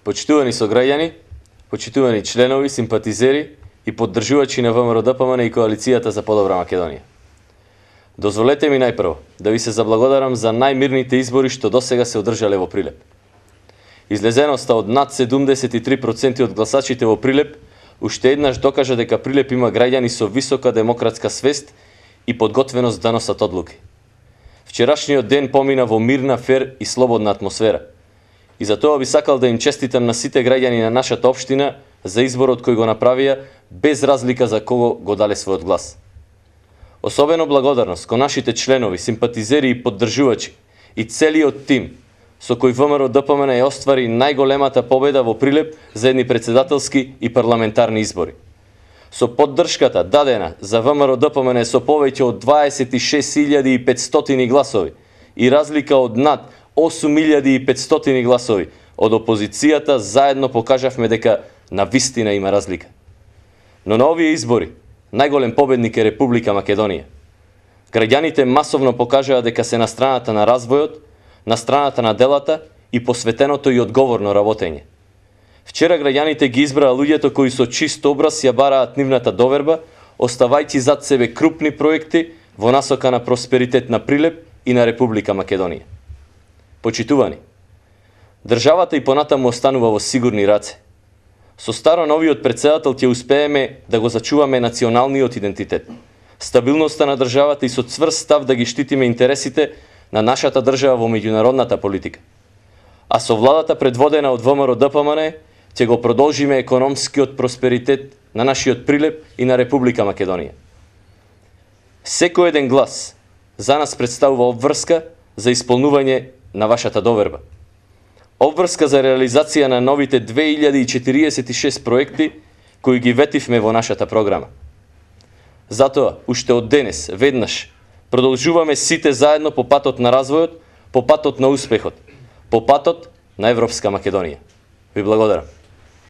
Почитувани сограѓани, почитувани членови, симпатизери и поддржувачи на ВМРО-ДПМН и Коалицијата за подобра Македонија. Дозволете ми најпрво да ви се заблагодарам за најмирните избори што досега се одржале во Прилеп. Излезеноста од над 73% од гласачите во Прилеп уште еднаш докажа дека Прилеп има граѓани со висока демократска свест и подготвеност да носат одлуки. Вчерашниот ден помина во мирна, фер и слободна атмосфера. И за тоа би сакал да им честитам на сите граѓани на нашата општина за изборот кој го направија, без разлика за кого го дале својот глас. Особено благодарност кон нашите членови, симпатизери и поддржувачи и целиот тим со кој ВМРО-ДПМН ја оствари најголемата победа во Прилеп за едни председателски и парламентарни избори. Со поддршката дадена за ВМРО-ДПМН со повеќе од 26.500 гласови и разлика од над 8.500 гласови од опозицијата, заедно покажавме дека навистина има разлика. Но на овие избори најголем победник е Република Македонија. Граѓаните масовно покажаа дека се на страната на развојот, на страната на делата и посветеното и одговорно работење. Вчера граѓаните ги избраа луѓето кои со чист образ ја бараат нивната доверба, оставајќи зад себе крупни проекти во насока на просперитет на Прилеп и на Република Македонија. Почитувани, државата и понатаму останува во сигурни раце. Со старо новиот председател ќе успееме да го зачуваме националниот идентитет, стабилноста на државата и со цврст став да ги штитиме интересите на нашата држава во меѓународната политика. А со владата предводена од ВМРО-ДПМН ќе го продолжиме економскиот просперитет на нашиот Прилеп и на Република Македонија. Секој еден глас за нас представува обврска за исполнување на вашата доверба. Обврска за реализација на новите 2046 проекти кои ги ветивме во нашата програма. Затоа, уште од денес, веднаш, продолжуваме сите заедно по патот на развојот, по патот на успехот, по патот на Европска Македонија. Ви благодарам.